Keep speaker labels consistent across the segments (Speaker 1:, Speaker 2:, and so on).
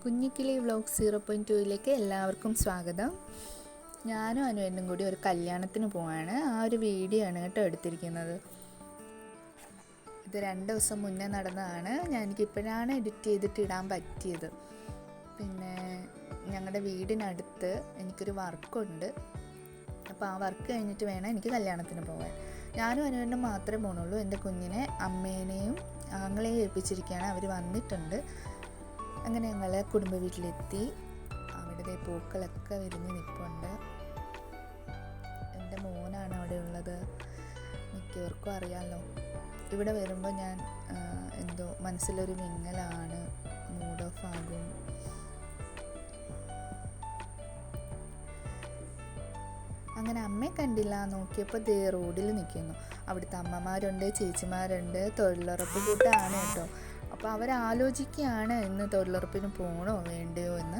Speaker 1: Kunjikili vlog 0.2ലേക്ക് എല്ലാവർക്കും സ്വാഗതം. ഞാനും അനുവേനും കൂടി ഒരു കല്യാണത്തിന് പോവാണ്. ആ ഒരു വീഡിയോ ആണ് കേട്ടോ എടുത്തിരിക്കുന്നത്. ഇത് 2 ദിവസം മുന്നേ നടന്നതാണ്. എനിക്കിപ്പോഴാണ് എഡിറ്റ് ചെയ്തിട്ട് ഇടാൻ പറ്റിയത്. പിന്നെ ഞങ്ങളുടെ വീടിനടുത്ത് എനിക്കൊരു വർക്കുണ്ട്. അപ്പോൾ ആ വർക്ക് കഴിഞ്ഞിട്ട് വേണം എനിക്ക് കല്യാണത്തിന് പോകാൻ. ഞാനും അനുവേനും മാത്രമേ പോകണുള്ളൂ. എൻ്റെ കുഞ്ഞിനെ അമ്മേനെയും ആങ്ങളെയും ഏൽപ്പിച്ചിരിക്കുകയാണ്. അവർ വന്നിട്ടുണ്ട്. അങ്ങനെ ഞങ്ങൾ കുടുംബ വീട്ടിലെത്തി. അവിടുത്തെ പൂക്കളൊക്കെ വിരിഞ്ഞ് നിൽപ്പുണ്ട്. എൻ്റെ മോനാണ് അവിടെ ഉള്ളത്. മിക്കവർക്കും അറിയാമല്ലോ. ഇവിടെ വരുമ്പോൾ ഞാൻ എന്തോ മനസ്സിലൊരു വിങ്ങലാണ്, മൂഡ് ഓഫ് ആകും. അങ്ങനെ അമ്മയെ കണ്ടില്ല. നോക്കിയപ്പോൾ ദേ റോഡിൽ നിൽക്കുന്നു. അവിടുത്തെ അമ്മമാരുണ്ട്, ചേച്ചിമാരുണ്ട്, തൊഴിലുറപ്പ് കൂട്ടാണ് കേട്ടോ. അപ്പോൾ അവരാലോചിക്കുകയാണ് ഇന്ന് തൊഴിലുറപ്പിന് പോകണോ വേണ്ടയോ എന്ന്.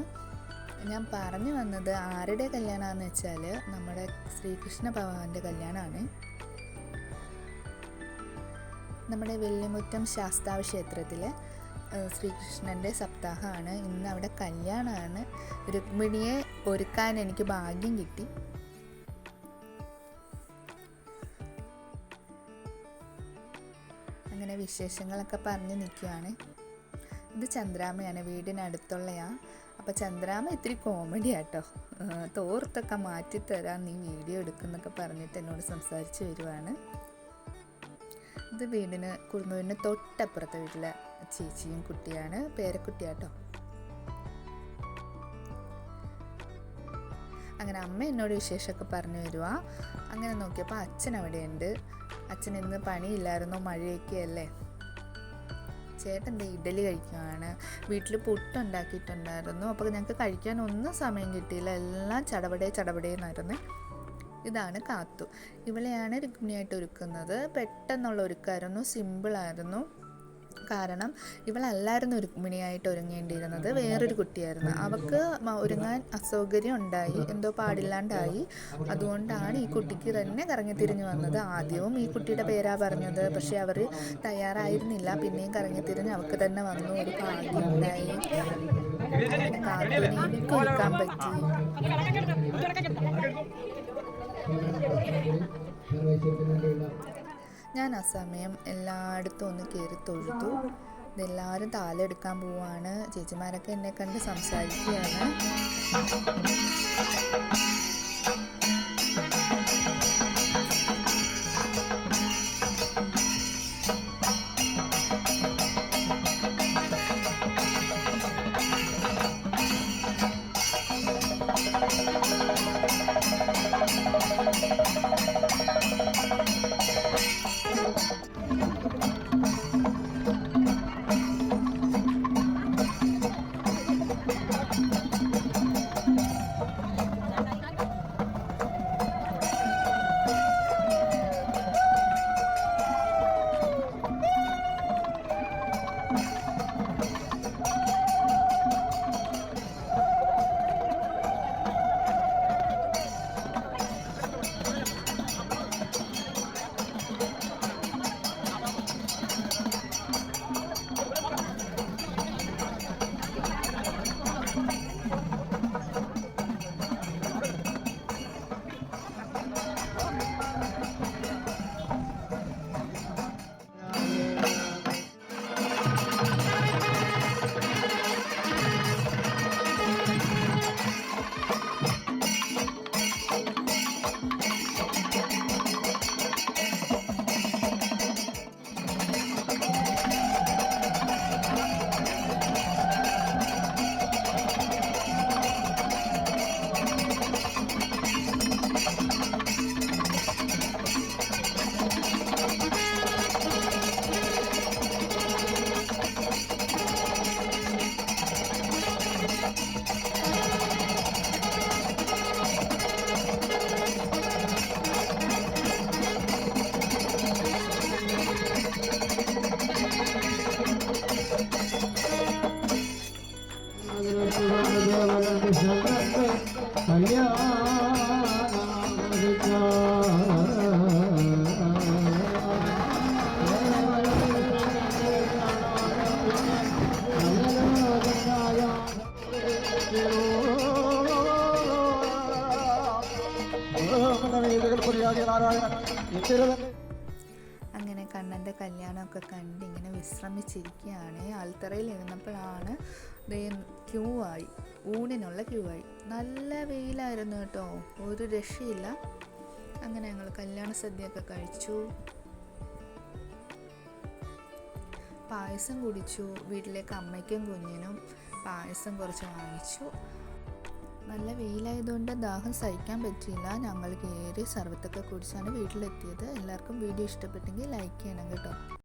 Speaker 1: ഞാൻ പറഞ്ഞു വന്നത് ആരുടെ കല്യാണമാണെന്ന് വെച്ചാൽ നമ്മുടെ ശ്രീകൃഷ്ണ ഭഗവാന്റെ കല്യാണമാണ്. നമ്മുടെ വെള്ളിമുറ്റം ശാസ്താവ് ക്ഷേത്രത്തിൽ ശ്രീകൃഷ്ണൻ്റെ സപ്താഹമാണ്. ഇന്ന് അവിടെ കല്യാണമാണ്. രുക്മിണിയെ ഒരുക്കാൻ എനിക്ക് ഭാഗ്യം കിട്ടി. അങ്ങനെ വിശേഷങ്ങളൊക്കെ പറഞ്ഞ് നിൽക്കുകയാണ്. ഇത് ചന്ദ്രാമയാണ്, വീടിനടുത്തുള്ളയാണ്. അപ്പോൾ ചന്ദ്രാമ ഇത്തിരി കോമഡി ആട്ടോ. തോർത്തൊക്കെ മാറ്റിത്തരാൻ നീ വീഡിയോ എടുക്കുന്നൊക്കെ പറഞ്ഞിട്ട് എന്നോട് സംസാരിച്ച് വരുവാണ്. ഇത് കുടുംബത്തിന് തൊട്ടപ്പുറത്തെ വീട്ടിലെ ചേച്ചിയും കുട്ടിയാണ്, പേരക്കുട്ടിയാട്ടോ. അങ്ങനെ അമ്മ എന്നോട് വിശേഷമൊക്കെ പറഞ്ഞു തരുക. അങ്ങനെ നോക്കിയപ്പോൾ അച്ഛൻ അവിടെയുണ്ട്. അച്ഛൻ ഇന്ന് പണിയില്ലായിരുന്നു, മഴയൊക്കെ അല്ലേ. ചേട്ടൻ ഇഡലി കഴിക്കുകയാണ്. വീട്ടിൽ പുട്ടുണ്ടാക്കിയിട്ടുണ്ടായിരുന്നു. അപ്പോൾ ഞങ്ങൾക്ക് കഴിക്കാനൊന്നും സമയം കിട്ടിയില്ല. എല്ലാം ചടപടേന്നായിരുന്നു. ഇതാണ് കാത്തു. ഇവളെയാണ് രുക്മിണിയായിട്ട് ഒരുക്കുന്നത്. പെട്ടെന്നുള്ള ഒരുക്കായിരുന്നു, സിമ്പിളായിരുന്നു. കാരണം ഇവളല്ലായിരുന്നു രുക്മിണിയായിട്ട് ഒരുങ്ങേണ്ടിയിരുന്നത്, വേറൊരു കുട്ടിയായിരുന്നു. അവൾക്ക് ഒരുങ്ങാൻ അസൗകര്യം ഉണ്ടായി, എന്തോ പാടില്ലാണ്ടായി. അതുകൊണ്ടാണ് ഈ കുട്ടിക്ക് തന്നെ കറങ്ങി തിരിഞ്ഞു വന്നത്. ആദ്യവും ഈ കുട്ടിയുടെ പേരാ പറഞ്ഞത്, പക്ഷെ അവർ തയ്യാറായിരുന്നില്ല. പിന്നെയും കറങ്ങി തിരിഞ്ഞ് അവൾക്ക് തന്നെ വന്നു. ഒരു ഭാഗ്യം ഉണ്ടായി. കാത്തുവിനെ എനിക്ക് ഒരുക്കാൻ പറ്റി. ഞാൻ ആ സമയം എല്ലായിടത്തും ഒന്ന് കയറി തൊഴുതു. ഇതെല്ലാവരും താലെടുക്കാൻ പോവാണ്. ചേച്ചിമാരൊക്കെ എന്നെ കണ്ട് സംസാരിക്കുകയാണ്. അങ്ങനെ കണ്ണൻ്റെ കല്യാണമൊക്കെ കണ്ട് ഇങ്ങനെ വിശ്രമിച്ചിരിക്കുകയാണ്. ആൽത്തറയിൽ ഇരുന്നപ്പോഴാണ് ക്യൂ ആയി, ഊണിനുള്ള ക്യൂ ആയി. നല്ല വെയിലായിരുന്നു കേട്ടോ, ഒരു രക്ഷയില്ല. അങ്ങനെ ഞങ്ങൾ കല്യാണ സദ്യയൊക്കെ കഴിച്ചു, പായസം കുടിച്ചു. വീട്ടിലേക്ക് അമ്മയ്ക്കും കുഞ്ഞിനും പായസം കുറച്ച് വാങ്ങിച്ചു. നല്ല വെയിലായതുകൊണ്ട് ദാഹം സഹിക്കാൻ പറ്റിയില്ല. ഞങ്ങൾ കയറി സർവത്തൊക്കെ കുടിച്ചാണ് വീട്ടിലെത്തിയത്. എല്ലാവർക്കും വീഡിയോ ഇഷ്ടപ്പെട്ടെങ്കിൽ ലൈക്ക് ചെയ്യണം കേട്ടോ.